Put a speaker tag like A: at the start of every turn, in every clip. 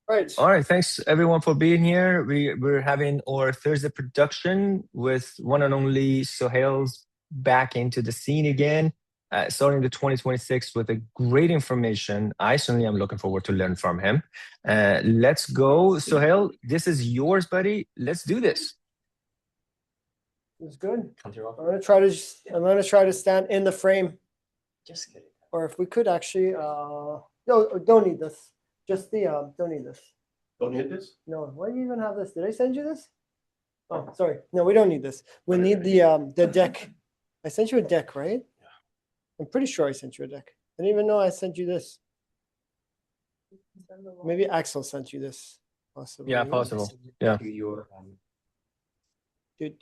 A: Right.
B: All right, thanks everyone for being here. We're having our Thursday production with one and only Sohail's back into the scene again, starting the 2026 with a great information. I certainly am looking forward to learn from him. Let's go, Sohail. This is yours, buddy. Let's do this.
A: It's good. I'm gonna try to stand in the frame. Just kidding. Or if we could actually, no, don't need this. Just the don't need this.
C: Don't need this?
A: No, why do you even have this? Did I send you this? Oh, sorry. No, we don't need this. We need the deck. I sent you a deck, right?
C: Yeah.
A: I'm pretty sure I sent you a deck. I didn't even know I sent you this. Maybe Axel sent you this. Possibly.
B: Yeah, possible. Yeah.
A: Is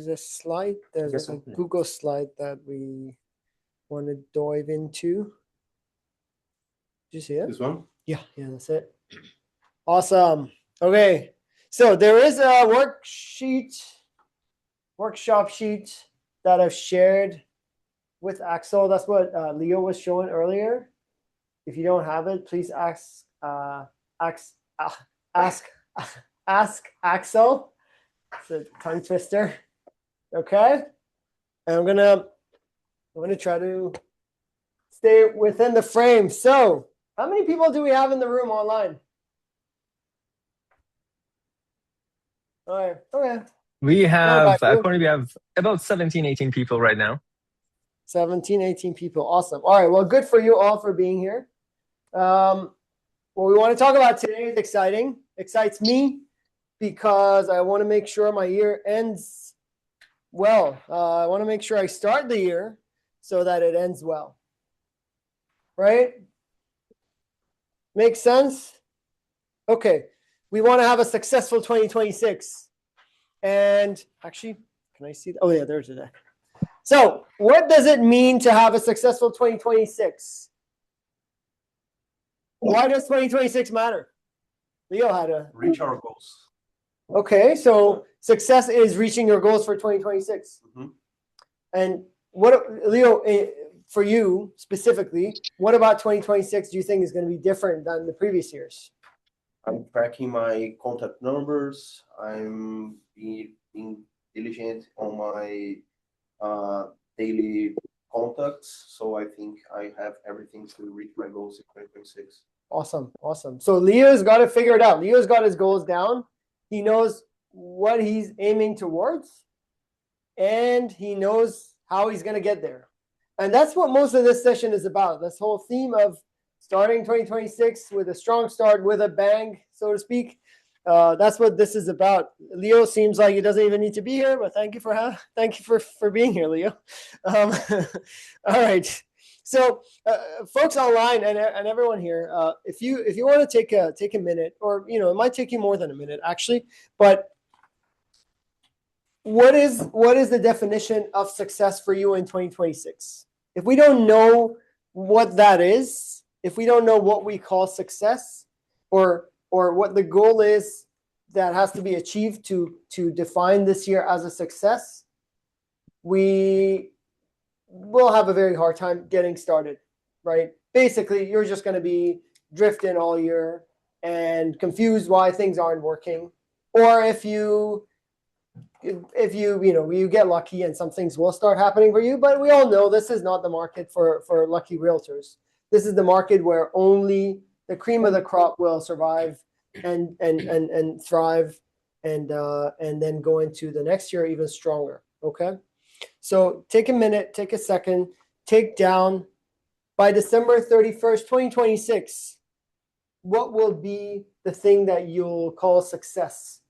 A: a slide. There's a Google slide that we want to dive into. Did you see it?
C: This one?
A: Yeah, that's it. Awesome. Okay, so there is a workshop sheet that I've shared with Axel. That's what Leo was showing earlier. If you don't have it, please ask Axel. It's a tongue twister. Okay, and I'm gonna try to stay within the frame. So, how many people do we have in the room online? All right. Okay.
B: We have currently we have about 17, 18 people right now.
A: 17, 18 people. Awesome. All right. Well, good for you all for being here. What we want to talk about today is exciting. Excites me because I want to make sure my year ends well. I want to make sure I start the year so that it ends well. Right? Makes sense? Okay. We want to have a successful 2026. And actually, can I see? Oh, yeah, there's a deck. So, what does it mean to have a successful 2026? Why does 2026 matter? Leo had a
C: reach our goals.
A: Okay, so success is reaching your goals for 2026.
C: Mm-hmm.
A: And what, Leo, for you specifically, what about 2026 do you think is going to be different than the previous years?
C: I'm tracking my contact numbers. I'm being diligent on my daily contacts. So I think I have everything to reach my goals in 2026.
A: Awesome. So Leo's got to figure it out. Leo's got his goals down. He knows what he's aiming towards, and he knows how he's going to get there. And that's what most of this session is about. This whole theme of starting 2026 with a strong start, with a bang, so to speak. That's what this is about. Leo seems like he doesn't even need to be here, but thank you for being here, Leo. All right. So, folks online and everyone here, if you want to take a minute, or it might take you more than a minute actually, but what is the definition of success for you in 2026? If we don't know what that is, if we don't know what we call success, or what the goal is that has to be achieved to define this year as a success, we will have a very hard time getting started, right? Basically, you're just going to be drifting all year and confused why things aren't working. Or if you get lucky and some things will start happening for you, but we all know this is not the market for lucky realtors. This is the market where only the cream of the crop will survive and thrive and then go into the next year even stronger. Okay. So take a minute, take a second, take down by December 31st, 2026, what will be the thing that you'll call success?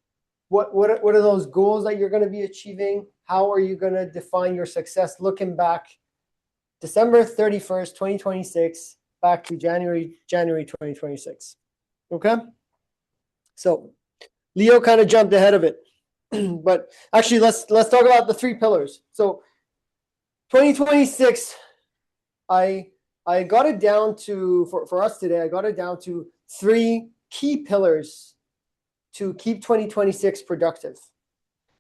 A: What are those goals that you're going to be achieving? How are you going to define your success looking back December 31st, 2026, back to January 2026? Okay? So Leo kind of jumped ahead of it. But actually, let's talk about the three pillars. So 2026, I got it down to, for us today, I got it down to three key pillars to keep 2026 productive.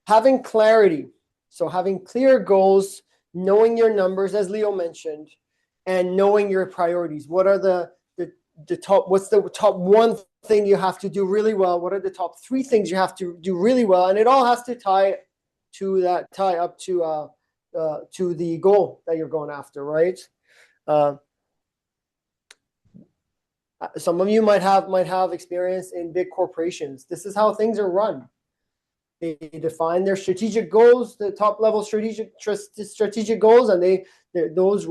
A: Having clarity, so having clear goals, knowing your numbers, as Leo mentioned, and knowing your priorities. What are the what's the top one thing you have to do really well? What are the top 3 things you have to do really well? And it all has to tie up to the goal that you're going after, right? Some of you might have experience in big corporations. This is how things are run. They define their strategic goals, the top level strategic goals, and those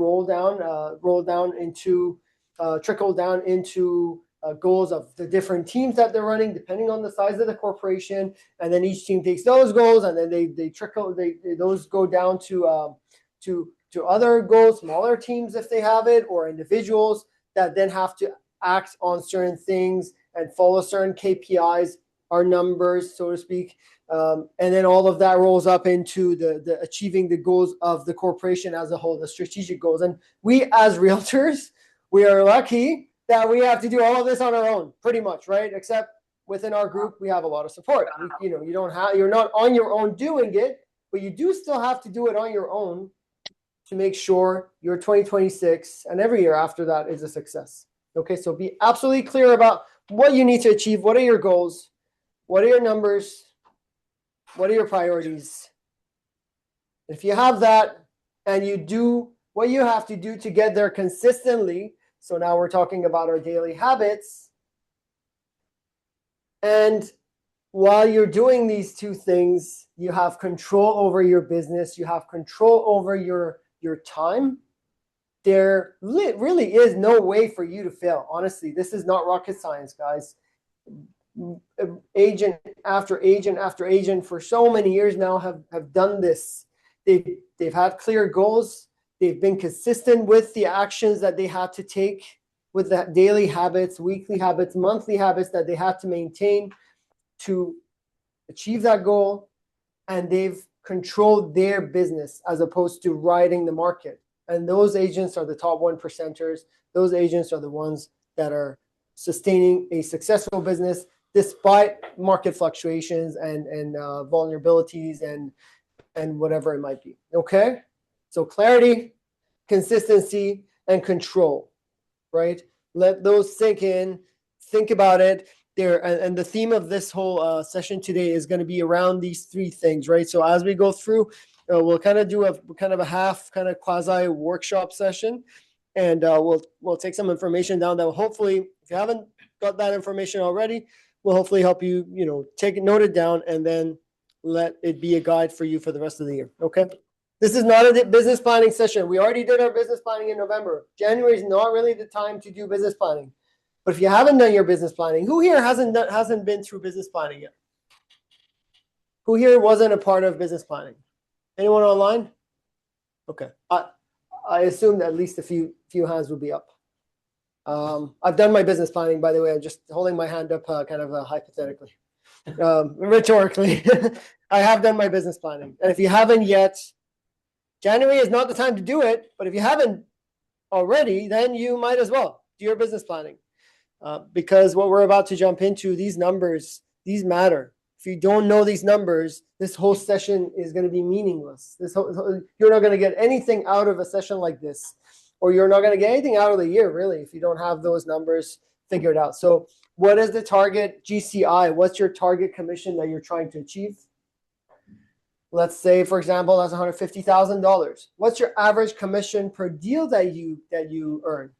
A: trickle down into goals of the different teams that they're running, depending on the size of the corporation. And then each team takes those goals, and then those go down to other goals, smaller teams if they have it, or individuals that then have to act on certain things and follow certain KPIs, our numbers, so to speak. And then all of that rolls up into the achieving the goals of the corporation as a whole, the strategic goals. And we as realtors, we are lucky that we have to do all of this on our own, pretty much, right? Except within our group, we have a lot of support. You're not on your own doing it, but you do still have to do it on your own to make sure your 2026 and every year after that is a success. Okay, so be absolutely clear about what you need to achieve. What are your goals? What are your numbers? What are your priorities? If you have that and you do what you have to do to get there consistently, so now we're talking about our daily habits. And while you're doing these 2 things, you have control over your business, you have control over your time. There really is no way for you to fail. Honestly, this is not rocket science, guys. Agent after agent after agent for so many years now have done this. They've had clear goals. They've been consistent with the actions that they had to take, with the daily habits, weekly habits, monthly habits that they had to maintain to achieve that goal. And they've controlled their business as opposed to riding the market. And those agents are the top 1%ers. Those agents are the ones that are sustaining a successful business despite market fluctuations and vulnerabilities and whatever it might be. Okay? So clarity, consistency, and control, right? Let those sink in. Think about it. And the theme of this whole session today is going to be around these 3 things, right? So as we go through, we'll kind of do a half kind of quasi workshop session, and we'll take some information down that will hopefully, if you haven't got that information already, will hopefully help you, note it down, and then let it be a guide for you for the rest of the year. Okay. This is not a business planning session. We already did our business planning in November. January is not really the time to do business planning. But if you haven't done your business planning, who here hasn't been through business planning yet? Who here wasn't a part of business planning? Anyone online? Okay. I assumed at least a few hands would be up. I've done my business planning, by the way. I'm just holding my hand up kind of hypothetically. Rhetorically. I have done my business planning. And if you haven't yet, January is not the time to do it. But if you haven't already, then you might as well do your business planning. Because what we're about to jump into, these numbers, these matter. If you don't know these numbers, this whole session is going to be meaningless. You're not going to get anything out of a session like this, or you're not going to get anything out of the year, really, if you don't have those numbers figured out. So what is the target GCI? What's your target commission that you're trying to achieve? Let's say, for example, that's $150,000. What's your average commission per deal that you earn?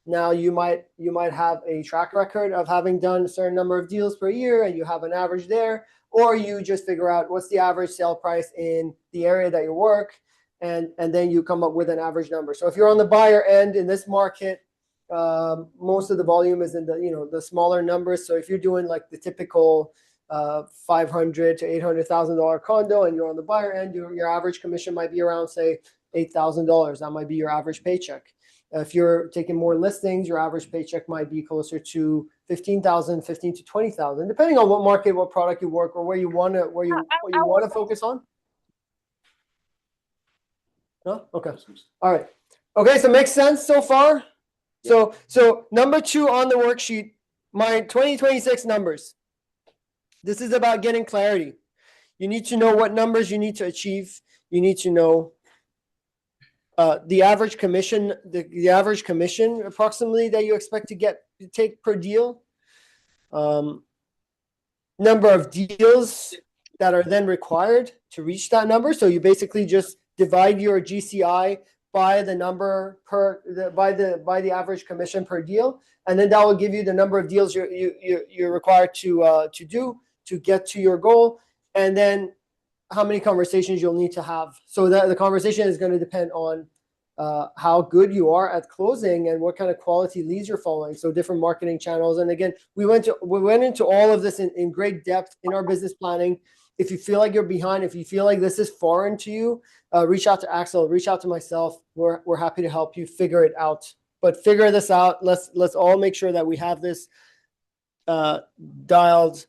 A: Now you might have a track record of having done a certain number of deals per year, and you have an average there, or you just figure out what's the average sale price in the area that you work, and then you come up with an average number. So if you're on the buyer end in this market, most of the volume is in the smaller numbers. So if you're doing like the typical $500,000 to $800,000 condo, and you're on the buyer end, your average commission might be around, say, $8,000. That might be your average paycheck. If you're taking more listings, your average paycheck might be closer to $15,000 to $20,000, depending on what market, what product you work, or where you want to focus on. No? Okay. All right. Okay. So makes sense so far. So number 2 on the worksheet, my 2026 numbers. This is about getting clarity. You need to know what numbers you need to achieve. You need to know the average commission, the average commission approximately that you expect to take per deal, number of deals that are then required to reach that number. So you basically just divide your GCI by the number by the average commission per deal, and then that will give you the number of deals you're required to do to get to your goal, and then how many conversations you'll need to have. So that the conversation is going to depend on how good you are at closing and what kind of quality leads you're following. So different marketing channels. And again, we went into all of this in great depth in our business planning. If you feel like you're behind, if you feel like this is foreign to you, reach out to Axel, reach out to myself. We're happy to help you figure it out. But figure this out. Let's all make sure that we have this dialed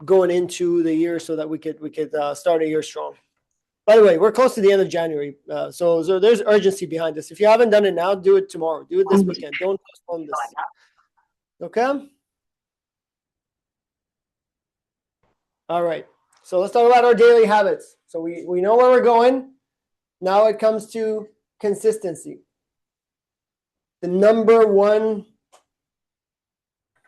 A: going into the year so that we could start a year strong. By the way, we're close to the end of January, so there's urgency behind this. If you haven't done it now, do it tomorrow. Do it this weekend. Don't postpone this. Okay? All right. So let's talk about our daily habits. So we know where we're going. Now it comes to consistency. The number one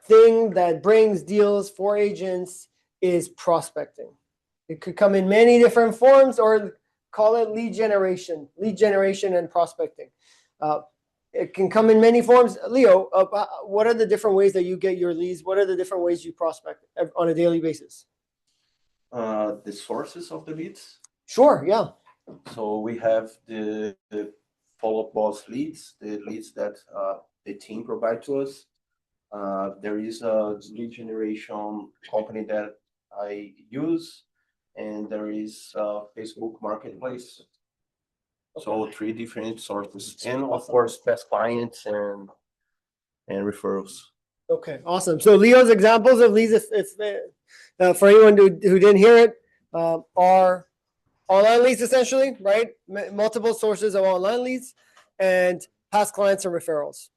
A: thing that brings deals for agents is prospecting. It could come in many different forms, or call it lead generation and prospecting. It can come in many forms. Leo, what are the different ways that you get your leads? What are the different ways you prospect on a daily basis?
C: The sources of the leads.
A: Sure, yeah.
C: So we have the follow-up boss leads, the leads that the team provide to us. There is a lead generation company that I use, and there is Facebook Marketplace. So 3 different sources, and of course, past clients and referrals.
A: Okay, awesome. So Leo's examples of leads, for anyone who didn't hear it, are online leads essentially, right? Multiple sources of online leads and past clients and referrals.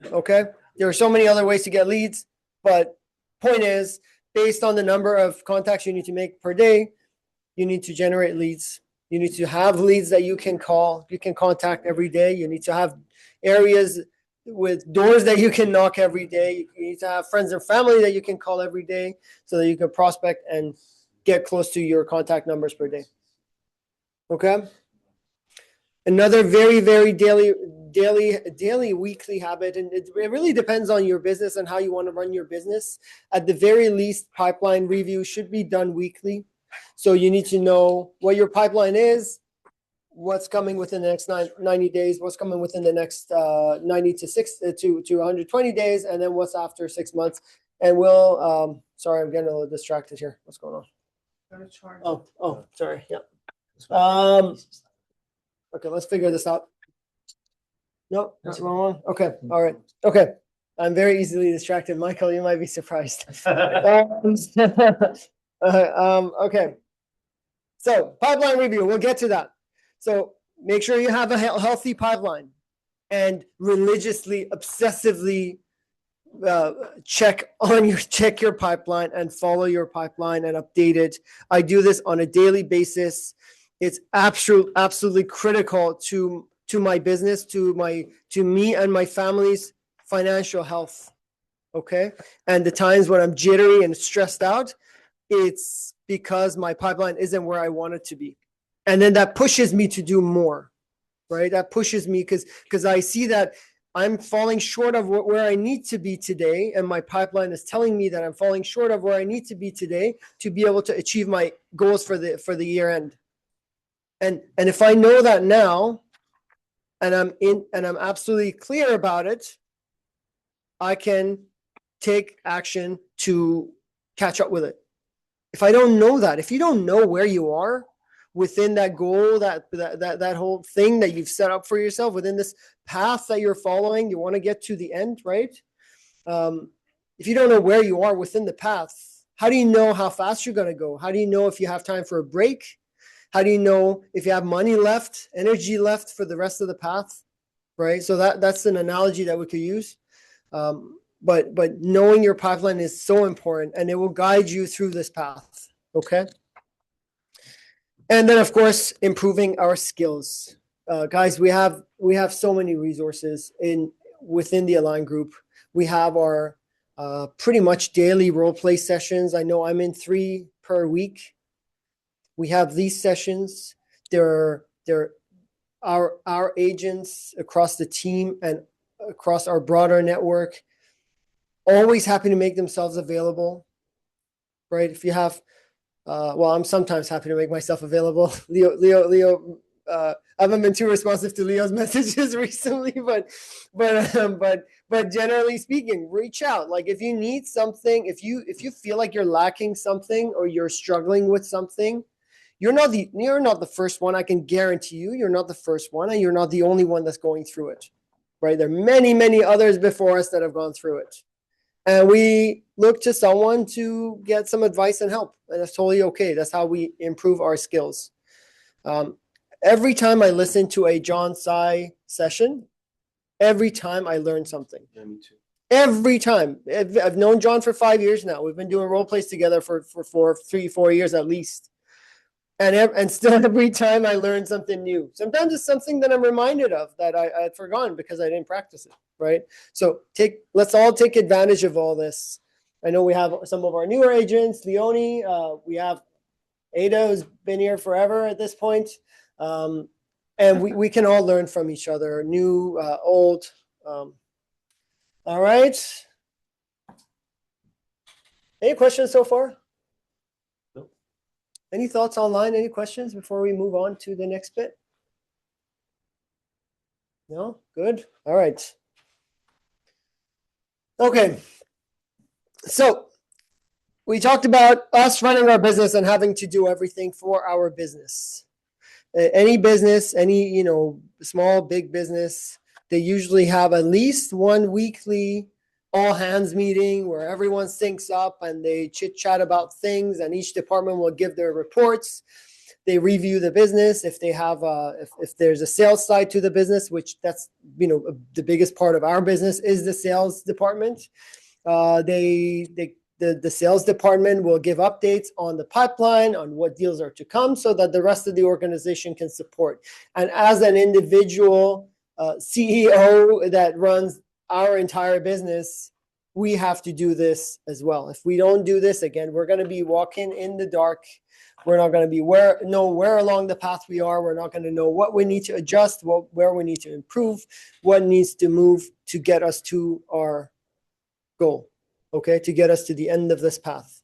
A: Okay, there are so many other ways to get leads, but point is, based on the number of contacts you need to make per day, you need to generate leads. You need to have leads that you can call, you can contact every day. You need to have areas with doors that you can knock every day. You need to have friends and family that you can call every day so that you can prospect and get close to your contact numbers per day. Okay? Another very, very daily, weekly habit, and it really depends on your business and how you want to run your business. At the very least, pipeline review should be done weekly. So you need to know what your pipeline is, what's coming within the next 90 days, what's coming within the next 90 to 120 days, and then what's after 6 months. And we'll, sorry, I'm getting a little distracted here. What's going on? Oh, sorry. Yeah. Okay, let's figure this out. No, that's the wrong one. Okay, all right. Okay, I'm very easily distracted. Michael, you might be surprised. Okay, so pipeline review, we'll get to that. So make sure you have a healthy pipeline and religiously, obsessively check your pipeline and follow your pipeline and update it. I do this on a daily basis. It's absolutely critical to my business, to me and my family's financial health. Okay, and the times when I'm jittery and stressed out, it's because my pipeline isn't where I want it to be. And then that pushes me to do more, right? That pushes me because I see that I'm falling short of where I need to be today. And my pipeline is telling me that I'm falling short of where I need to be today to be able to achieve my goals for the year end. And if I know that now, and I'm absolutely clear about it, I can take action to catch up with it. If I don't know that, if you don't know where you are within that goal, that whole thing that you've set up for yourself, within this path that you're following, you want to get to the end, right? If you don't know where you are within the path, how do you know how fast you're going to go? How do you know if you have time for a break? How do you know if you have money left, energy left for the rest of the path, right? So that's an analogy that we could use. But knowing your pipeline is so important, and it will guide you through this path, okay? And then, of course, improving our skills. Guys, we have we have so many resources within the Align group. We have our pretty much daily role play sessions. I know I'm in 3 per week. We have these sessions. They're our agents across the team and across our broader network, always happy to make themselves available, right? If you have, well, I'm sometimes happy to make myself available. Leo, I haven't been too responsive to Leo's messages recently, but generally speaking, reach out. Like if you need something, if you feel like you're lacking something or you're struggling with something, you're not the first one. I can guarantee you're not the first one, and you're not the only one that's going through it, right? There are many, many others before us that have gone through it. And we look to someone to get some advice and help. And that's totally okay. That's how we improve our skills. Every time I listen to a John Tsai session, every time I learn something.
C: Yeah, me too.
A: Every time. I've known John for 5 years now. We've been doing role plays together for 3-4 years at least. And still every time I learn something new. Sometimes it's something that I'm reminded of that I had forgotten because I didn't practice it, right? So let's all take advantage of all this. I know we have some of our newer agents, Leone. We have Ada, who's been here forever at this point. And we can all learn from each other, new, old. All right. Any questions so far? Any thoughts online? Any questions before we move on to the next bit? No? Good. All right. Okay. So we talked about us running our business and having to do everything for our business. Any business, any, small, big business, they usually have at least one weekly all hands meeting where everyone syncs up and they chit chat about things, and each department will give their reports. They review the business. If they have if there's a sales side to the business, which that's the biggest part of our business is the sales department. The sales department will give updates on the pipeline, on what deals are to come, so that the rest of the organization can support. And as an individual CEO that runs our entire business, we have to do this as well. If we don't do this, again, we're going to be walking in the dark. We're not going to know where along the path we are. We're not going to know what we need to adjust, where we need to improve, what needs to move to get us to our goal, okay, to get us to the end of this path.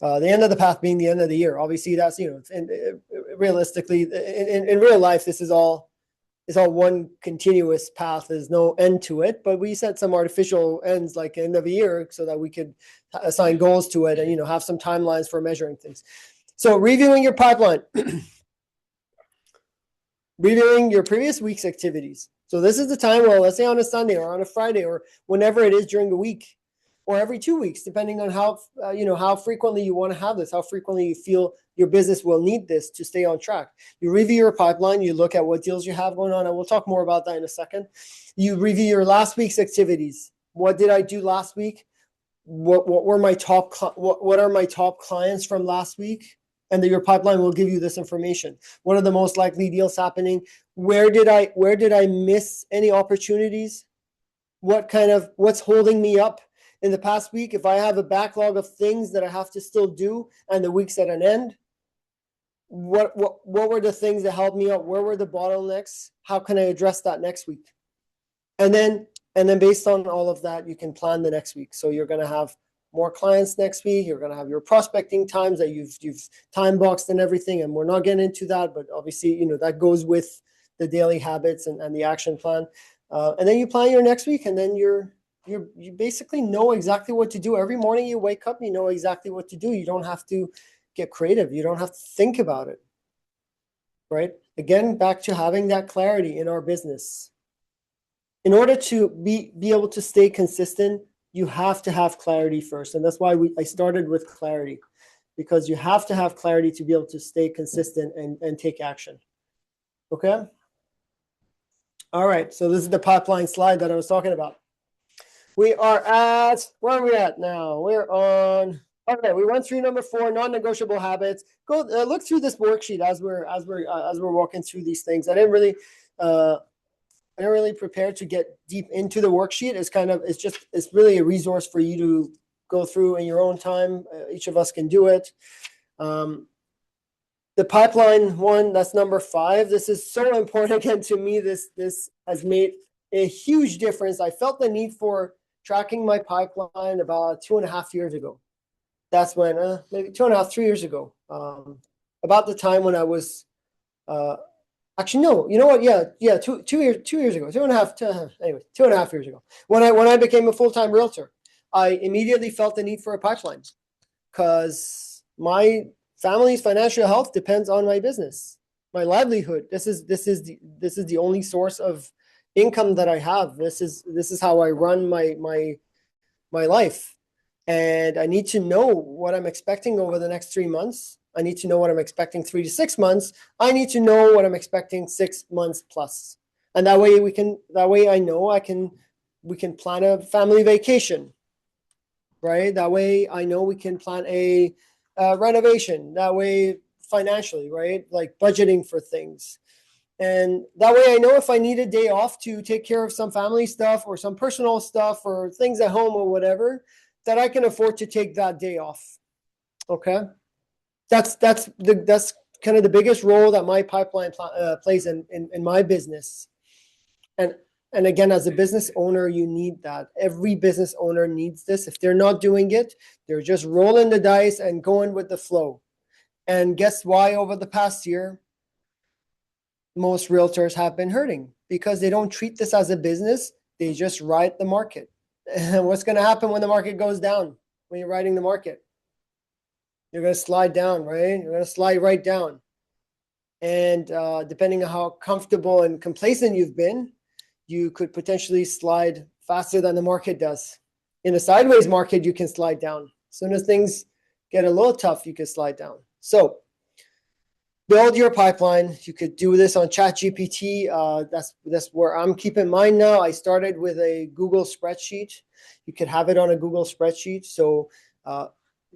A: The end of the path being the end of the year. Obviously, that's, realistically, in real life, this is all one continuous path. There's no end to it, but we set some artificial ends like end of a year so that we could assign goals to it and, have some timelines for measuring things. So reviewing your pipeline, reviewing your previous week's activities. So this is the time, well, let's say on a Sunday or on a Friday or whenever it is during the week, or every 2 weeks, depending on how frequently you want to have this, how frequently you feel your business will need this to stay on track. You review your pipeline, you look at what deals you have going on, and we'll talk more about that in a second. You review your last week's activities. What did I do last week? What are my top clients from last week? And then your pipeline will give you this information. What are the most likely deals happening? Where did I miss any opportunities? What's holding me up in the past week? If I have a backlog of things that I have to still do and the week's at an end, what were the things that helped me out? Where were the bottlenecks? How can I address that next week? And then based on all of that, you can plan the next week. So you're going to have more clients next week. You're going to have your prospecting times that you've time boxed and everything. And we're not getting into that, but obviously, that goes with the daily habits and the action plan. And then you plan your next week, and then you basically know exactly what to do. Every morning you wake up, you know exactly what to do. You don't have to get creative. You don't have to think about it, right? Again, back to having that clarity in our business. In order to be able to stay consistent, you have to have clarity first. And that's why I started with clarity, because you have to have clarity to be able to stay consistent and take action. Okay? All right, so this is the pipeline slide that I was talking about. Where are we at now? We're on, okay, we went through number 4, non-negotiable habits. Go look through this worksheet as we're walking through these things. I didn't really really prepared to get deep into the worksheet. It's really a resource for you to go through in your own time. Each of us can do it. The pipeline one, that's number 5. This is so important again to me. This has made a huge difference. I felt the need for tracking my pipeline about 2.5 years ago. That's when maybe 2.5, 3 years ago. About the time when I was actually no, you know what? Yeah, 2 years ago, 2.5. Anyway, 2.5 years ago, when I became a full-time realtor, I immediately felt the need for a pipeline because my family's financial health depends on my business, my livelihood. This is the only source of income that I have. This is how I run my life, and I need to know what I'm expecting over the next 3 months. I need to know what I'm expecting 3 to 6 months. I need to know what I'm expecting 6 months plus, and that way I know we can plan a family vacation, right? That way I know we can plan a renovation. That way financially, right? Like budgeting for things. And that way I know if I need a day off to take care of some family stuff or some personal stuff or things at home or whatever, that I can afford to take that day off. Okay. That's kind of the biggest role that my pipeline plays in my business. And again, as a business owner, you need that. Every business owner needs this. If they're not doing it, they're just rolling the dice and going with the flow. And guess why over the past year, most realtors have been hurting? Because they don't treat this as a business. They just ride the market. And what's going to happen when the market goes down? When you're riding the market, you're going to slide down, right? You're going to slide right down. And depending on how comfortable and complacent you've been, you could potentially slide faster than the market does. In a sideways market, you can slide down. As soon as things get a little tough, you can slide down. So build your pipeline. You could do this on ChatGPT. That's where I'm keeping mine now. I started with a Google spreadsheet. You could have it on a Google spreadsheet. So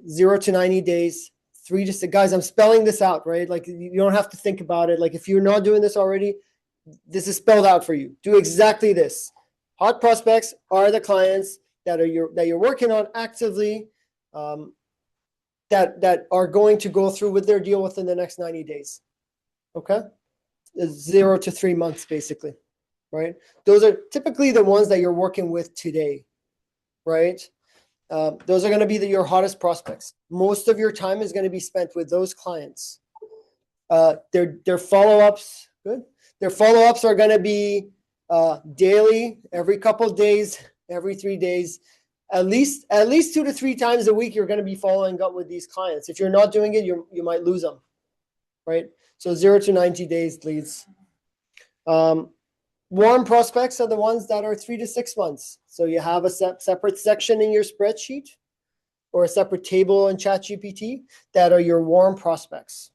A: 0 to 90 days, 3 to 6. Guys, I'm spelling this out, right? Like you don't have to think about it. Like if you're not doing this already, this is spelled out for you. Do exactly this. Hot prospects are the clients that you're working on actively, that are going to go through with their deal within the next 90 days. Okay, 0 to 3 months, basically, right? Those are typically the ones that you're working with today, right? Those are going to be your hottest prospects. Most of your time is going to be spent with those clients. Their follow-ups, good. Their follow-ups are going to be daily, every couple of days, every 3 days, at least 2 to 3 times a week. You're going to be following up with these clients. If you're not doing it, you might lose them, right? So 0 to 90 days leads. Warm prospects are the ones that are 3 to 6 months. So you have a separate section in your spreadsheet or a separate table in ChatGPT that are your warm prospects.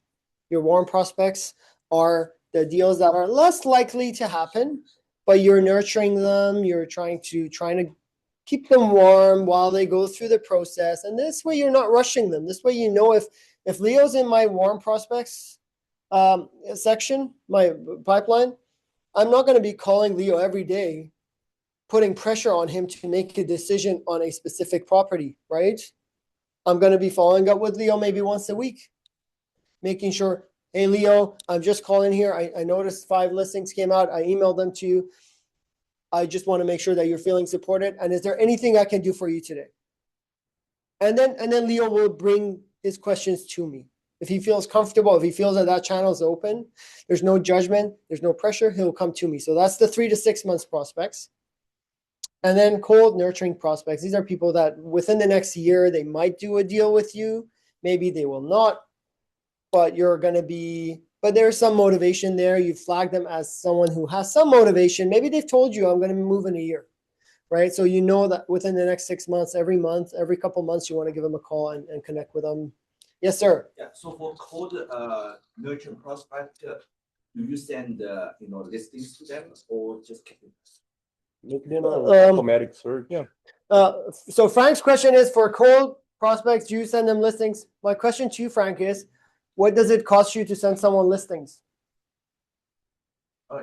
A: Your warm prospects are the deals that are less likely to happen, but you're nurturing them. You're trying to keep them warm while they go through the process. And this way you're not rushing them. This way, you know, if Leo's in my warm prospects section, my pipeline, I'm not going to be calling Leo every day, putting pressure on him to make a decision on a specific property, right? I'm going to be following up with Leo maybe once a week, making sure, hey, Leo, I'm just calling here. I noticed 5 listings came out. I emailed them to you. I just want to make sure that you're feeling supported. And is there anything I can do for you today? And then Leo will bring his questions to me. If he feels comfortable, if he feels that channel is open, there's no judgment, there's no pressure, he'll come to me. So that's the 3 to 6 months prospects. And then cold nurturing prospects. These are people that within the next year, they might do a deal with you. Maybe they will not, but there's some motivation there. You flag them as someone who has some motivation. Maybe they've told you, I'm going to move in a year, right? So you know that within the next 6 months, every month, every couple months, you want to give them a call and connect with them. Yes, sir.
D: Yeah. So for cold nurturing prospect, do you send listings to them or just keep it?
E: Automatic search. Yeah.
A: So Frank's question is, for cold prospects, do you send them listings? My question to you, Frank, is what does it cost you to send someone listings?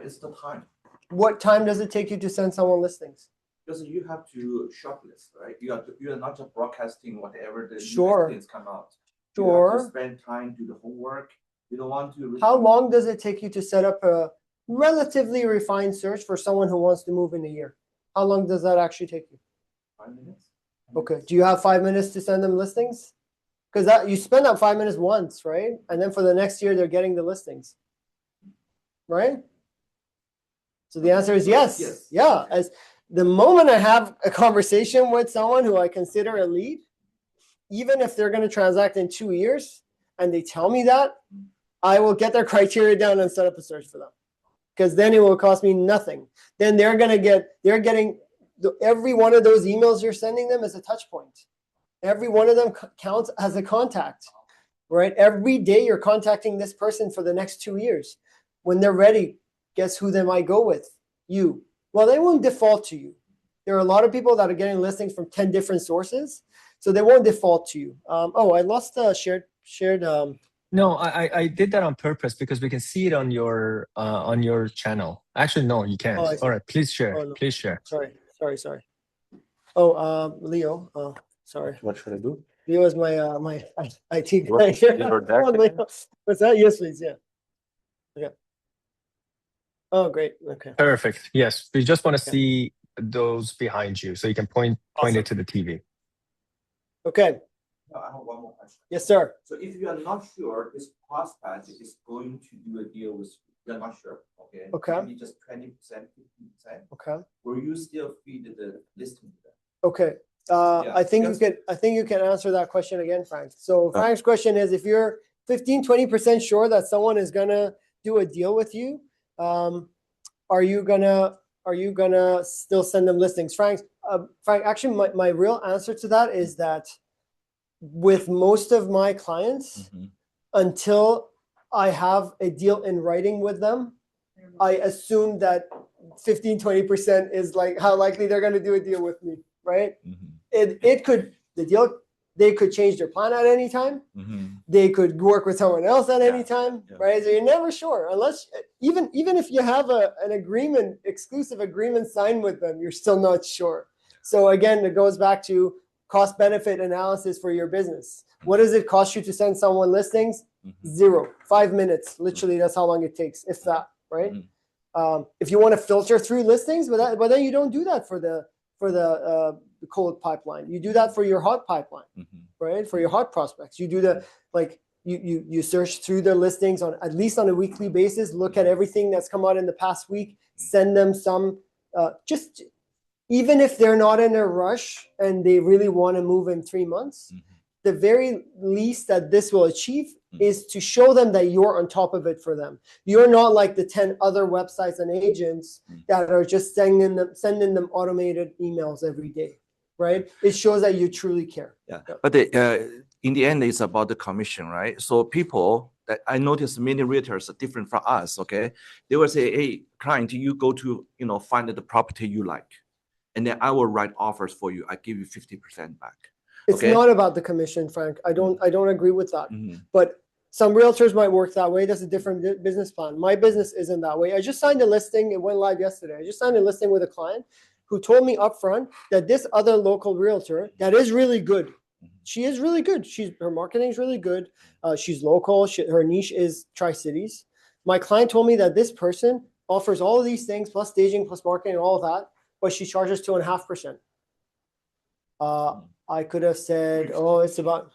D: It's the time.
A: What time does it take you to send someone listings?
D: Because you have to shortlist, right? You are not just broadcasting whatever the new
A: Sure.
D: listings come out. You have
A: Sure.
D: to spend time, do the homework. You don't want to.
A: How long does it take you to set up a relatively refined search for someone who wants to move in a year? How long does that actually take you?
D: 5 minutes.
A: Okay. Do you have 5 minutes to send them listings? Because that you spend that 5 minutes once, right? And then for the next year, they're getting the listings, right? So the answer is yes.
D: Yes.
A: Yeah. As the moment I have a conversation with someone who I consider a lead, even if they're going to transact in 2 years and they tell me that, I will get their criteria down and set up a search for them. Because then it will cost me nothing. Then they're getting every one of those emails you're sending them is a touch point. Every one of them counts as a contact, right? Every day you're contacting this person for the next 2 years. When they're ready, guess who they might go with? You. Well, they won't default to you. There are a lot of people that are getting listings from 10 different sources, so they won't default to you. I lost the shared.
B: No, I did that on purpose because we can see it on your channel. Actually, no, you can't.
A: Oh, I see.
B: All right, please share.
A: Oh, no.
B: Please share.
A: Sorry. Leo. Sorry.
E: What should I do?
A: Leo is my IT guy
E: What-
A: here.
E: your deck
A: Come on,
E: again?
A: Leo. What's that? Yes, please. Yeah. Okay. Oh, great. Okay.
B: Perfect. Yes, we just want to
A: Okay.
B: see those behind you, so you can point it to the TV.
A: Okay.
D: I have one more question.
A: Yes, sir.
D: So if you are not sure this prospect is going to do a deal with you, you're not sure, okay?
A: Okay.
D: Maybe just 20%, 15%.
A: Okay.
D: Will you still feed the listing to them?
A: Okay.
D: Yeah,
A: I think
D: because-
A: you can answer that question again, Frank. So Frank's question is, if you're 15-20% sure that someone is gonna do a deal with you, are you gonna still send them listings? Frank, actually, my real answer to that is that with most of my clients, until I have a deal in writing with them, I assume that 15-20% is like how likely they're going to do a deal with me, right? They could change their plan at any time. They could work with someone else at any time, right? So you're never sure, unless even if you have an exclusive agreement signed with them, you're still not sure. So again, it goes back to cost benefit analysis for your business. What does it cost you to send someone listings? 0. 5 minutes. Literally, that's how long it takes, if that, right? If you want to filter through listings, but then you don't do that for the cold pipeline. You do that for your hot pipeline, right? For your hot prospects. You do you search through their listings at least on a weekly basis, look at everything that's come out in the past week, send them some, just even if they're not in a rush and they really want to move in 3 months, the very least that this will achieve is to show them that you're on top of it for them. You're not like the 10 other websites and agents that are just sending them automated emails every day, right? It shows that you truly care.
F: Yeah, but in the end, it's about the commission, right? So people that I noticed many realtors are different from us. Okay, they will say, "Hey, client, you go to find the property you like, and then I will write offers for you. I give you 50% back."
A: It's
F: Okay.
A: not about the commission, Frank. I don't agree with that. But some realtors might work that way. That's a different business plan. My business isn't that way. I just signed a listing. It went live yesterday. I just signed a listing with a client who told me upfront that this other local realtor that is really good. She is really good. Her marketing is really good. She's local. Her niche is Tri-Cities. My client told me that this person offers all of these things plus staging plus marketing and all of that, but she charges 2.5%. I could have said, "Oh, it's about."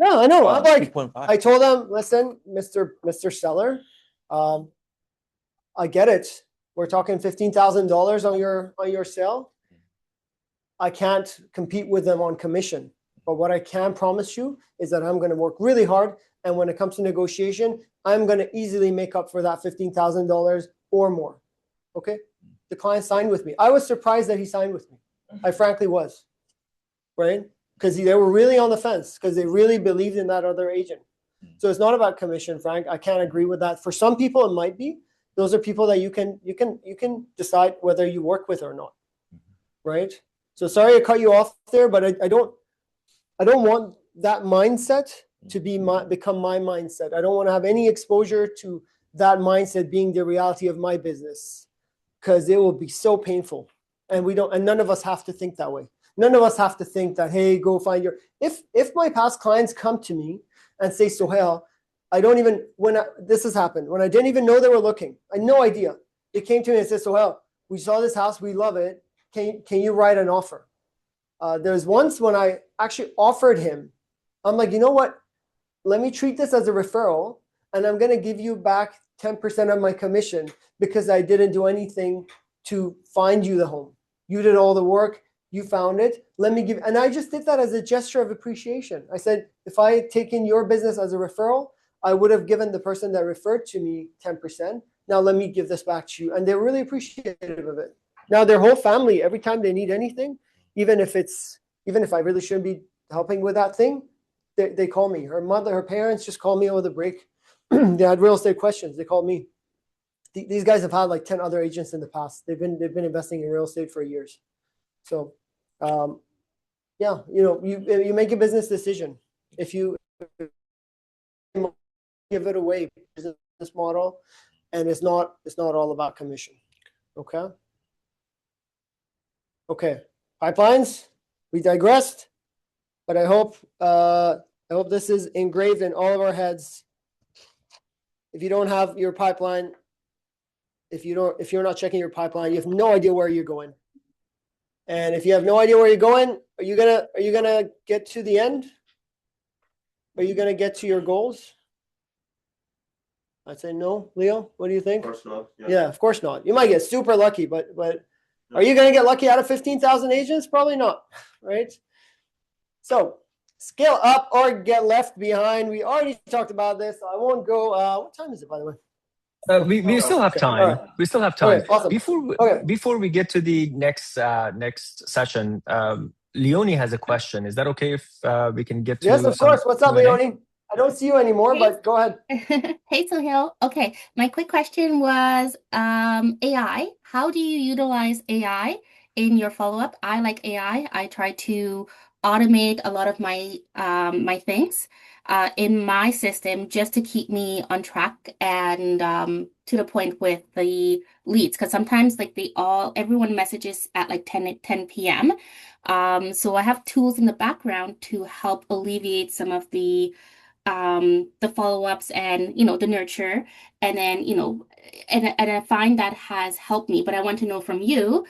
A: Yeah, I know. I'm like, I told them, "Listen, Mr. Seller, I get it. We're talking $15,000 on your sale. I can't compete with them on commission, but what I can promise you is that I'm going to work really hard, and when it comes to negotiation, I'm going to easily make up for that $15,000 or more." Okay, the client signed with me. I was surprised that he signed with me. I frankly was. Right? Because they were really on the fence because they really believed in that other agent. So it's not about commission, Frank. I can't agree with that. For some people, it might be. Those are people that you can decide whether you work with or not. Right? So sorry I cut you off there, but I don't want that mindset to become my mindset. I don't want to have any exposure to that mindset being the reality of my business. because it will be so painful. And none of us have to think that way. None of us have to think that, hey, go find if my past clients come to me and say, Sohail, I don't even, this has happened, when I didn't even know they were looking, I had no idea. They came to me and said, Sohail, we saw this house, we love it. Can you write an offer? There's once when I actually offered him, I'm like, you know what? Let me treat this as a referral, and I'm going to give you back 10% of my commission because I didn't do anything to find you the home. You did all the work. You found it. Let me give, and I just did that as a gesture of appreciation. I said, if I had taken your business as a referral, I would have given the person that referred to me 10%. Now let me give this back to you. And they're really appreciative of it. Now their whole family, every time they need anything, even if I really shouldn't be helping with that thing, they call me. Her mother, her parents just call me over the break. They had real estate questions. They called me. These guys have had like 10 other agents in the past. They've been investing in real estate for years. So, yeah, you make a business decision. If you give it away, business model, and it's not all about commission. Okay. Okay. Pipelines. We digressed, but I hope this is engraved in all of our heads. If you don't have your pipeline, if you're not checking your pipeline, you have no idea where you're going. And if you have no idea where you're going, are you gonna get to the end? Are you gonna get to your goals? I'd say no. Leo, what do you think?
C: Of course not.
A: Yeah, of course not. You might get super lucky, but are you gonna get lucky out of 15,000 agents? Probably not, right? So scale up or get left behind. We already talked about this. So I won't go. What time is it, by the way?
B: We still have
A: okay.
B: time.
A: All right.
B: We still have time.
A: Okay, awesome.
B: Before we get to the next session, Leonie has a question. Is that okay if we can get to?
A: Yes, of course. What's up, Leonie? I don't see you anymore, but go ahead.
G: Hey, Sohail. Okay, my quick question was AI. How do you utilize AI in your follow-up? I like AI. I try to automate a lot of my my things in my system just to keep me on track and to the point with the leads. Because sometimes like everyone messages at like 10 p.m. So I have tools in the background to help alleviate some of the follow-ups and the nurture, and then and I find that has helped me. But I want to know from you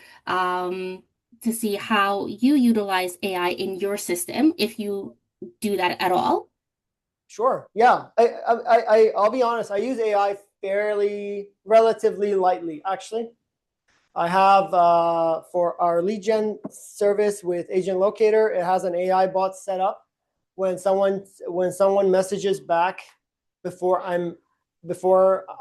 G: to see how you utilize AI in your system, if you do that at all.
A: Sure. Yeah. I'll be honest. I use AI relatively lightly, actually. I have for our lead gen service with Agent Locator, it has an AI bot set up. When someone messages back before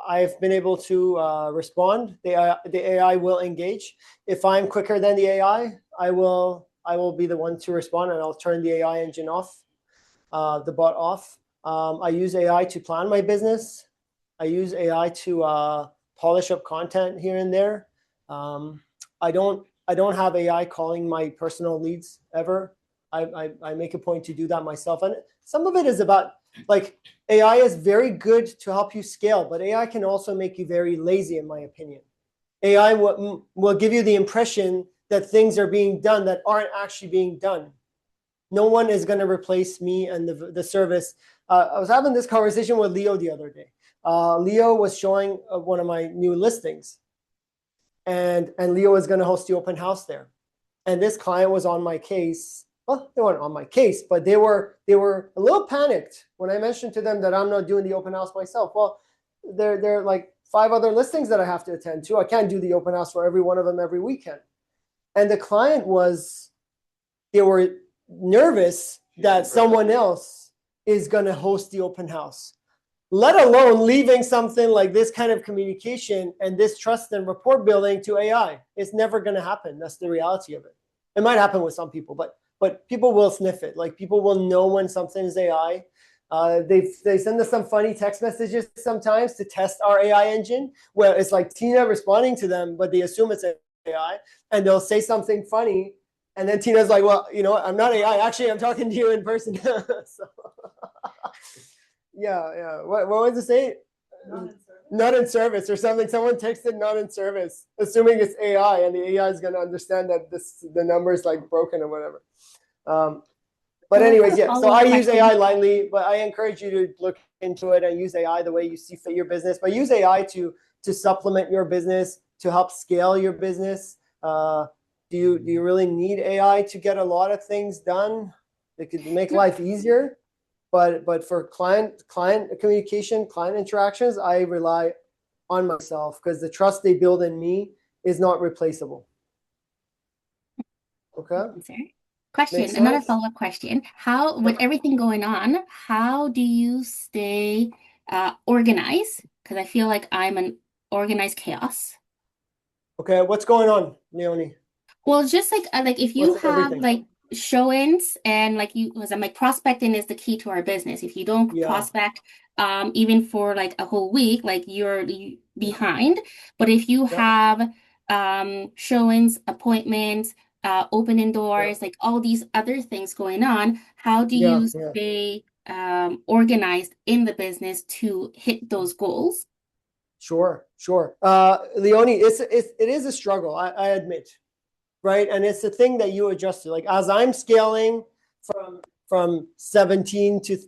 A: I've been able to respond, the AI will engage. If I'm quicker than the AI, I will be the one to respond, and I'll turn the AI engine off, the bot off. I use AI to plan my business. I use AI to polish up content here and there. I don't have AI calling my personal leads ever. I make a point to do that myself. And some of it is about, like, AI is very good to help you scale, but AI can also make you very lazy, in my opinion. AI will give you the impression that things are being done that aren't actually being done. No one is going to replace me and the service. I was having this conversation with Leo the other day. Leo was showing one of my new listings, and Leo was going to host the open house there. And this client was on my case. Well, they weren't on my case, but they were a little panicked when I mentioned to them that I'm not doing the open house myself. Well, there are like 5 other listings that I have to attend to. I can't do the open house for every one of them every weekend. And the client they were nervous that someone else is going to host the open house, let alone leaving something like this kind of communication and this trust and rapport building to AI. It's never going to happen. That's the reality of it. It might happen with some people, but people will sniff it. Like, people will know when something is AI. They send us some funny text messages sometimes to test our AI engine, where it's like Tina responding to them, but they assume it's AI, and they'll say something funny, and then Tina's like, well, I'm not AI. Actually, I'm talking to you in person. So, yeah. What was it say? not in service or something. Someone texted not in service, assuming it's AI, and the AI is going to understand that the number is like broken or whatever. But anyways, yeah. So I use AI lightly, but I encourage you to look into it and use AI the way you see fit your business. But use AI to supplement your business, to help scale your business. Do you really need AI to get a lot of things done? It could make life easier, but for client communication, client interactions, I rely on myself because the trust they build in me is not replaceable. Okay.
G: Question, another follow-up question. How, with everything going on, how do you stay organized? Because I feel like I'm an organized chaos.
A: Okay, what's going on, Leonie?
G: Well, just like if you have like show-ins and like because I'm like prospecting is the key to our business. If you don't prospect, even for like a whole week, like you're behind. But if you have show-ins, appointments, opening doors, like all these other things going on, how do you stay organized in the business to hit those goals?
A: Sure. Leonie, it is a struggle, I admit, right? And it's the thing that you adjust to. Like as I'm scaling from 17 to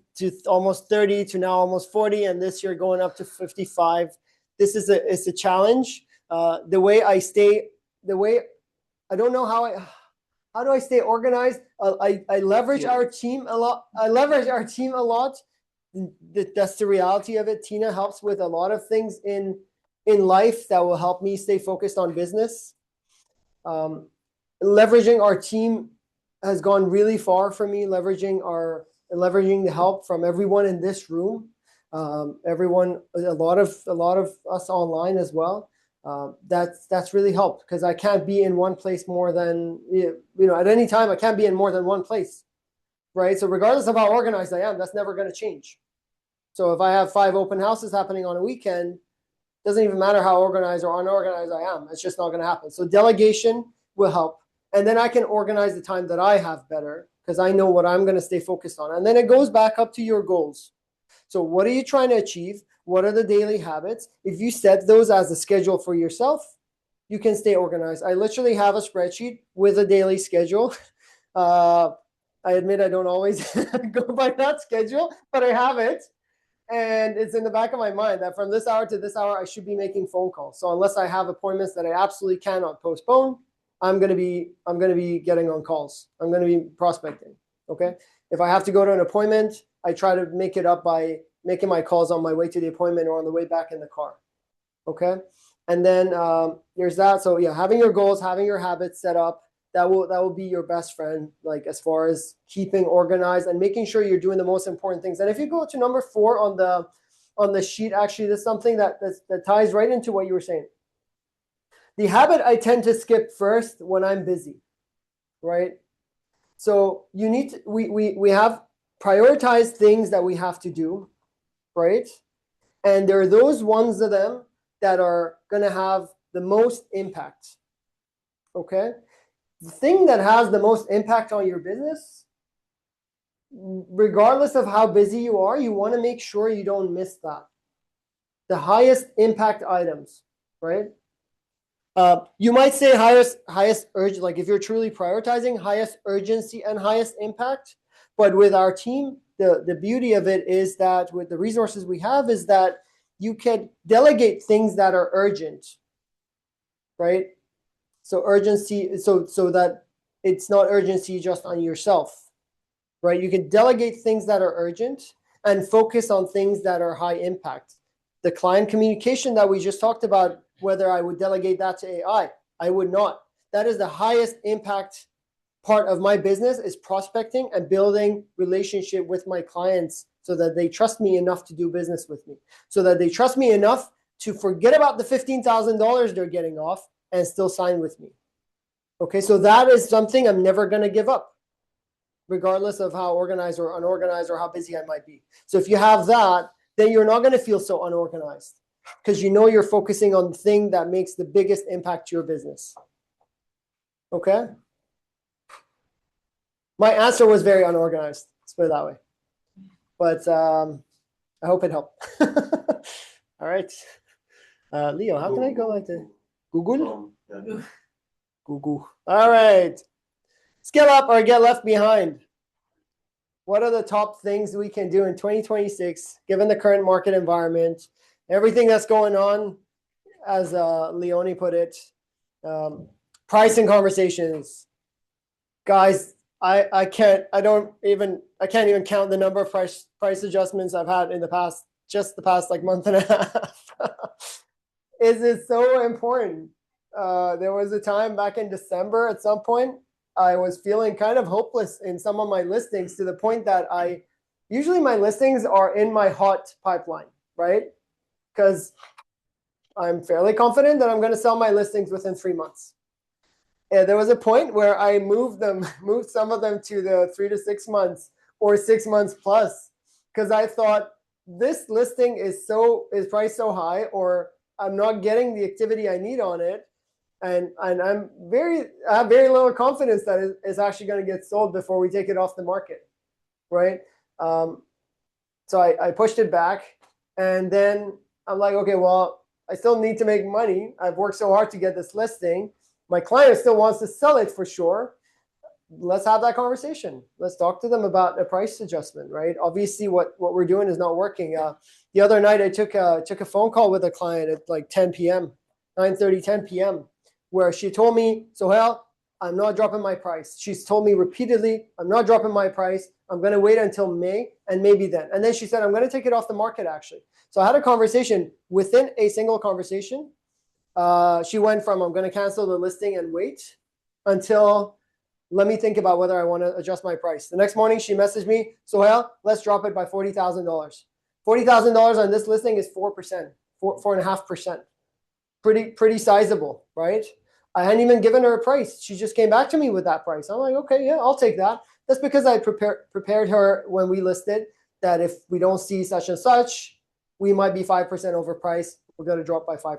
A: almost 30 to now almost 40, and this year going up to 55. It's a challenge. I don't know how do I stay organized? I leverage our team a lot. That's the reality of it. Tina helps with a lot of things in life that will help me stay focused on business. Leveraging our team has gone really far for me. Leveraging the help from everyone in this room, a lot of us online as well. That's really helped because I can't be in one place more than at any time. I can't be in more than one place, right? So regardless of how organized I am, that's never going to change. So if I have 5 open houses happening on a weekend, it doesn't even matter how organized or unorganized I am. It's just not going to happen. So delegation will help, and then I can organize the time that I have better because I know what I'm going to stay focused on. And then it goes back up to your goals. So what are you trying to achieve? What are the daily habits? If you set those as a schedule for yourself, you can stay organized. I literally have a spreadsheet with a daily schedule. I admit I don't always go by that schedule, but I have it. And it's in the back of my mind that from this hour to this hour, I should be making phone calls. So unless I have appointments that I absolutely cannot postpone, I'm going to be getting on calls. I'm going to be prospecting. Okay. If I have to go to an appointment, I try to make it up by making my calls on my way to the appointment or on the way back in the car. Okay. And then there's that. So yeah, having your goals, having your habits set up, that will be your best friend, like as far as keeping organized and making sure you're doing the most important things. And if you go to number 4 on the sheet, actually, there's something that ties right into what you were saying. The habit I tend to skip first when I'm busy, right? So you need to, we have prioritized things that we have to do, right? And there are those ones of them that are going to have the most impact. Okay? The thing that has the most impact on your business, regardless of how busy you are, you want to make sure you don't miss that. The highest impact items, right? You might say highest urge, like if you're truly prioritizing, highest urgency and highest impact. But with our team, the beauty of it is that with the resources we have is that you can delegate things that are urgent, right? So urgency, so that it's not urgency just on yourself, right? You can delegate things that are urgent and focus on things that are high impact. The client communication that we just talked about, whether I would delegate that to AI, I would not. That is the highest impact part of my business, is prospecting and building relationship with my clients so that they trust me enough to do business with me, so that they trust me enough to forget about the $15,000 they're getting off and still sign with me. Okay, so that is something I'm never going to give up, regardless of how organized or unorganized or how busy I might be. So if you have that, then you're not going to feel so unorganized because you know you're focusing on the thing that makes the biggest impact to your business. Okay? My answer was very unorganized, let's put it that way. But I hope it helped. All right. Leo, how can I go like this? Google?
C: Yeah.
A: Google. All right. Scale up or get left behind. What are the top things we can do in 2026, given the current market environment, everything that's going on, as Leonie put it, pricing conversations. Guys, I can't even count the number of price adjustments I've had in the past like month and a half. Is it so important? There was a time back in December at some point, I was feeling kind of hopeless in some of my listings, to the point that usually my listings are in my hot pipeline, right? Because I'm fairly confident that I'm going to sell my listings within 3 months. And there was a point where I moved some of them to the 3 to 6 months or 6 months plus, because I thought this listing is priced so high, or I'm not getting the activity I need on it. And I have very little confidence that it's actually going to get sold before we take it off the market, right? So I pushed it back, and then I'm like, okay, well, I still need to make money. I've worked so hard to get this listing. My client still wants to sell it for sure. Let's have that conversation. Let's talk to them about a price adjustment, right? Obviously, what we're doing is not working. The other night, I took a phone call with a client at like 10 p.m., 9:30, 10 p.m., where she told me, Sohail, I'm not dropping my price. She's told me repeatedly, I'm not dropping my price. I'm going to wait until May, and maybe then. And then she said, I'm going to take it off the market, actually. So I had a conversation. Within a single conversation, she went from, I'm going to cancel the listing and wait, until, let me think about whether I want to adjust my price. The next morning, she messaged me, Sohail, let's drop it by $40,000. $40,000 on this listing is 4%, 4.5%. Pretty sizable, right? I hadn't even given her a price. She just came back to me with that price. I'm like, okay, yeah, I'll take that. That's because I prepared her when we listed that if we don't see such and such, we might be 5% overpriced. We're going to drop by 5%.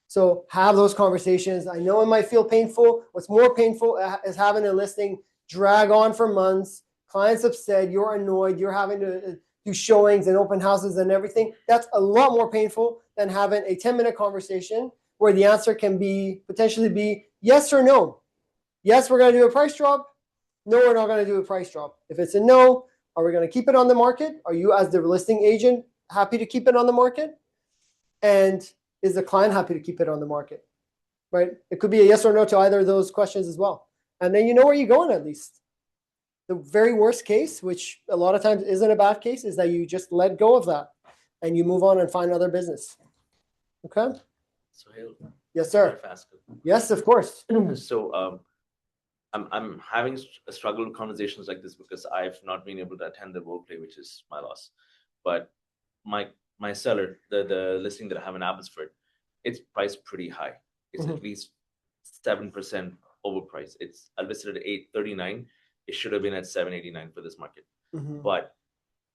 A: So have those conversations. I know it might feel painful. What's more painful is having a listing drag on for months. Clients upset, you're annoyed, you're having to do showings and open houses and everything. That's a lot more painful than having a 10-minute conversation where the answer can potentially be yes or no. Yes, we're going to do a price drop. No, we're not going to do a price drop. If it's a no, are we going to keep it on the market? Are you, as the listing agent, happy to keep it on the market? And is the client happy to keep it on the market? Right? It could be a yes or no to either of those questions as well. And then you know where you're going at least. The very worst case, which a lot of times isn't a bad case, is that you just let go of that and you move on and find other business. Okay?
H: Sohail,
A: Yes, sir.
H: if I ask a-
A: Yes, of course.
H: So I'm having a struggle with conversations like this because I've not been able to attend the role play, which is my loss. But my seller, the listing that I have in Abbotsford, it's priced pretty high. It's at least 7% overpriced. I listed at $839. It should have been at $789 for this market. But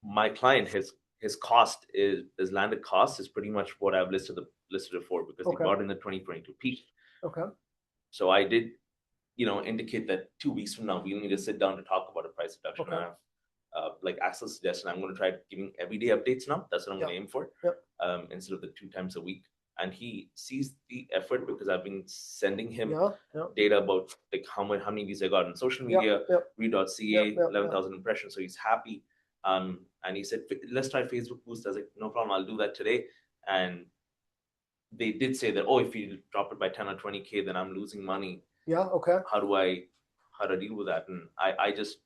H: my client, his cost his landed cost is pretty much what I've listed it for, because he bought in the 2022 peak. Okay. So I did, indicate that 2 weeks from now we need to sit down to talk about a price reduction. Okay. Like Axel suggested, I'm going to try giving everyday updates now. That's what I'm going to aim for. Instead of the 2 times a week. And he sees the effort because I've been sending him data about like how many of these I got on social media, Re.ca, 11,000 impressions. So he's happy. And he said, let's try Facebook boost. I was like, no problem, I'll do that today. And they did say that, if you drop it by 10 or 20K, then I'm losing money. Yeah, okay. How do I deal with that? And I just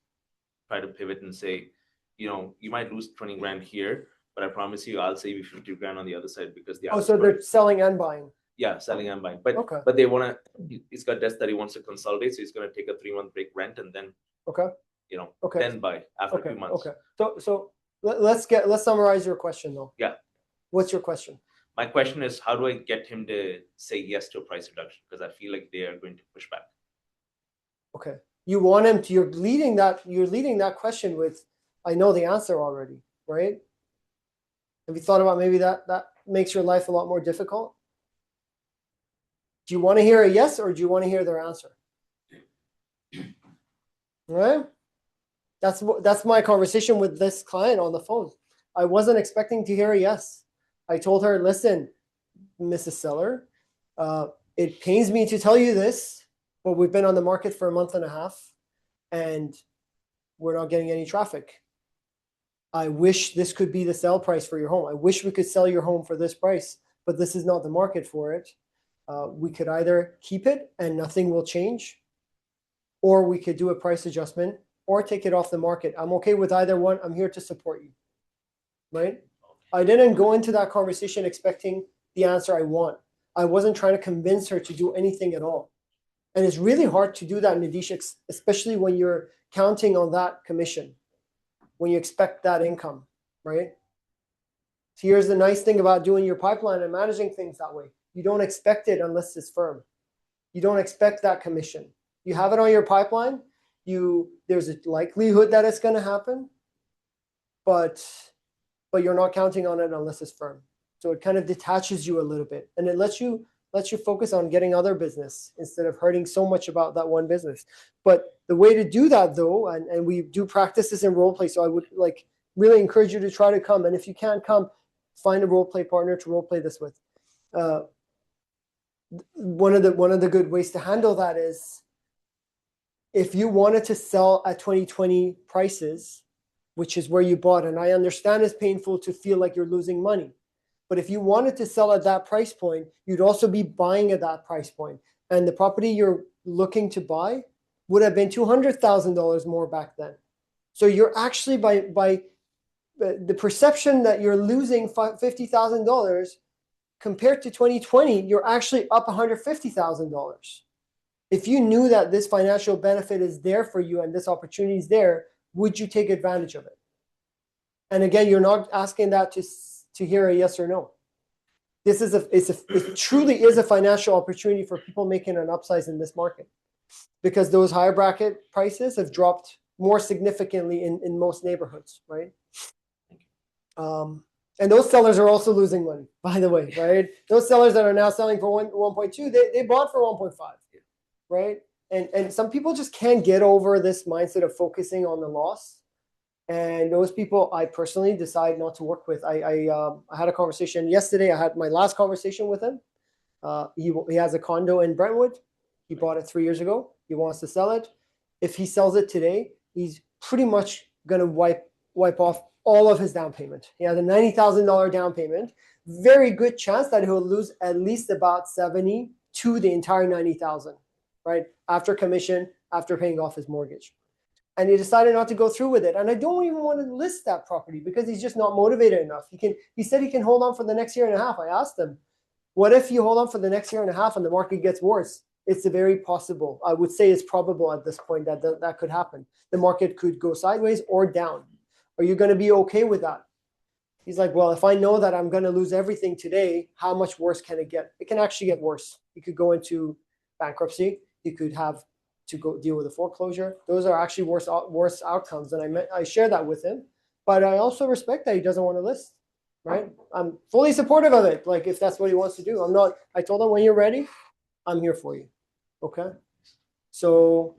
H: try to pivot and say, you might lose 20 grand here, but I promise you I'll save you 50 grand on the other side, because so they're selling and buying. Yeah, selling and buying. But they want to, he's got debts that he wants to consolidate, so he's going to take a 3-month break rent and then then buy after 2 months. Okay. So let's summarize your question though. Yeah. What's your question? My question is, how do I get him to say yes to a price reduction? Because I feel like they are going to push back. Okay. You want him to, you're leading that question with, I know the answer already, right? Have you thought about maybe that makes your life a lot more difficult? Do you want to hear a yes, or do you want to hear their answer? All right? That's my conversation with this client on the phone. I wasn't expecting to hear a yes. I told her, listen,
A: Mrs. Seller. It pains me to tell you this, but we've been on the market for a month and a half, and we're not getting any traffic. I wish this could be the sale price for your home. I wish we could sell your home for this price, but this is not the market for it. We could either keep it and nothing will change, or we could do a price adjustment or take it off the market. I'm okay with either one. I'm here to support you, right? I didn't go into that conversation expecting the answer I want. I wasn't trying to convince her to do anything at all. And it's really hard to do that, Nadish, especially when you're counting on that commission, when you expect that income, right? So here's the nice thing about doing your pipeline and managing things that way. You don't expect it unless it's firm. You don't expect that commission. You have it on your pipeline. There's a likelihood that it's going to happen, but you're not counting on it unless it's firm. So it kind of detaches you a little bit, and it lets you focus on getting other business instead of hurting so much about that one business. But the way to do that, though, and we do practice this in role play, so I would really encourage you to try to come. And if you can't come, find a role play partner to role play this with. One of the good ways to handle that is, if you wanted to sell at 2020 prices, which is where you bought, and I understand it's painful to feel like you're losing money, but if you wanted to sell at that price point, you'd also be buying at that price point. And the property you're looking to buy would have been $200,000 more back then. So you're actually, by the perception that you're losing $50,000 compared to 2020, you're actually up $150,000. If you knew that this financial benefit is there for you and this opportunity is there, would you take advantage of it? And again, you're not asking that to hear a yes or no. It truly is a financial opportunity for people making an upsize in this market, because those higher bracket prices have dropped more significantly in most neighborhoods, right? And those sellers are also losing money, by the way, right? Those sellers that are now selling for 1.2, they bought for 1.5, right? And some people just can't get over this mindset of focusing on the loss. And those people, I personally decide not to work with. I had a conversation yesterday. I had my last conversation with him. He has a condo in Brentwood. He bought it 3 years ago. He wants to sell it. If he sells it today, he's pretty much going to wipe off all of his down payment. He has a $90,000 down payment. Very good chance that he'll lose at least about 70 to the entire 90,000, right? After commission, after paying off his mortgage. And he decided not to go through with it. And I don't even want to list that property because he's just not motivated enough. He said he can hold on for the next year and a half. I asked him, what if you hold on for the next year and a half and the market gets worse? It's very possible. I would say it's probable at this point that could happen. The market could go sideways or down. Are you going to be okay with that? He's like, well, if I know that I'm going to lose everything today, how much worse can it get? It can actually get worse. You could go into bankruptcy. You could have to go deal with a foreclosure. Those are actually worse outcomes. And I share that with him. But I also respect that he doesn't want to list, right? I'm fully supportive of it. Like, if that's what he wants to do. I told him, when you're ready, I'm here for you. Okay. So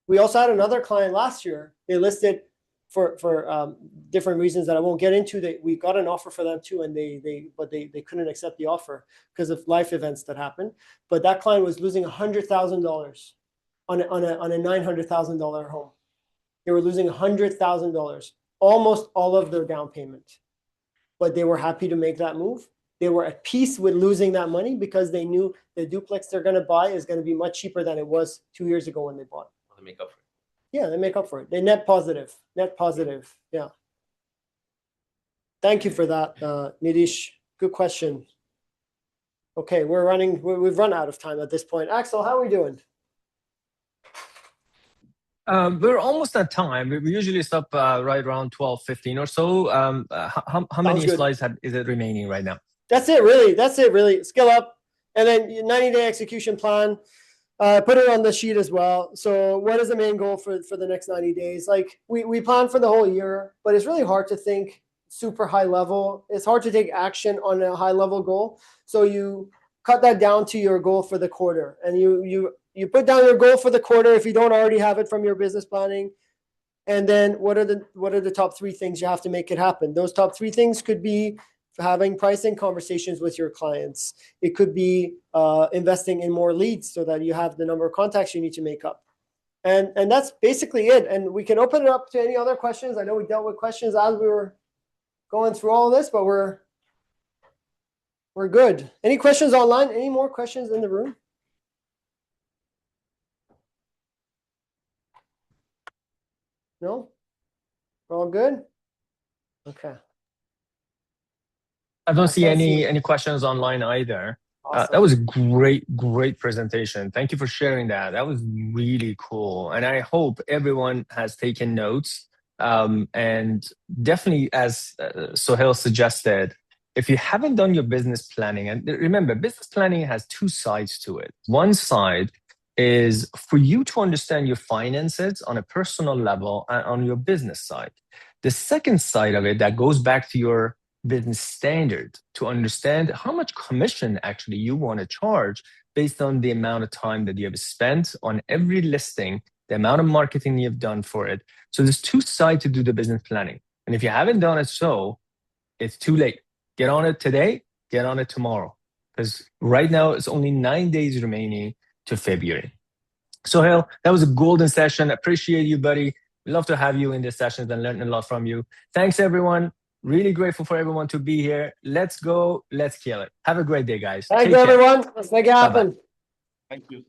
A: we also had another client last year. They listed for different reasons that I won't get into. We got an offer for them too, and they couldn't accept the offer because of life events that happened. But that client was losing $100,000 on a $900,000 home. They were losing $100,000, almost all of their down payment. But they were happy to make that move. They were at peace with losing that money because they knew the duplex they're going to buy is going to be much cheaper than it was 2 years ago when they bought it.
H: Well, they make up for it.
A: Yeah, they make up for it. They net positive. Yeah. Thank you for that, Nidish. Good question. Okay, we've run out of time at this point. Axel, how are we doing?
B: We're almost at time. We usually stop right around 12:15 or so. How many
A: good.
B: slides is it remaining right now?
A: That's it, really. Skill up, and then 90-day execution plan. Put it on the sheet as well. So what is the main goal for the next 90 days? Like, we plan for the whole year, but it's really hard to think super high level. It's hard to take action on a high level goal. So you cut that down to your goal for the quarter, and you put down your goal for the quarter if you don't already have it from your business planning. And then what are the top 3 things you have to make it happen? Those top 3 things could be having pricing conversations with your clients. It could be investing in more leads so that you have the number of contacts you need to make up. And that's basically it. And we can open it up to any other questions. I know we dealt with questions as we were going through all of this, but we're good. Any questions online? Any more questions in the room? No? We're all good? Okay.
B: I don't see
A: can't see
B: any questions online either.
A: Awesome.
B: That was a great presentation. Thank you for sharing that. That was really cool. And I hope everyone has taken notes. And definitely, as Sohail suggested, if you haven't done your business planning, and remember, business planning has two sides to it. One side is for you to understand your finances on a personal level and on your business side. The second side of it that goes back to your business standard, to understand how much commission actually you want to charge based on the amount of time that you have spent on every listing, the amount of marketing you've done for it. So there's two sides to do the business planning. And if you haven't done it, it's too late. Get on it today, get on it tomorrow. Because right now it's only 9 days remaining to February. Sohail, that was a golden session. Appreciate you, buddy. We love to have you in this session and learn a lot from you. Thanks, everyone. Really grateful for everyone to be here. Let's go. Let's kill it. Have a great day, guys.
A: Thanks, everyone. Let's make it happen.
B: Bye-bye.
E: Thank you.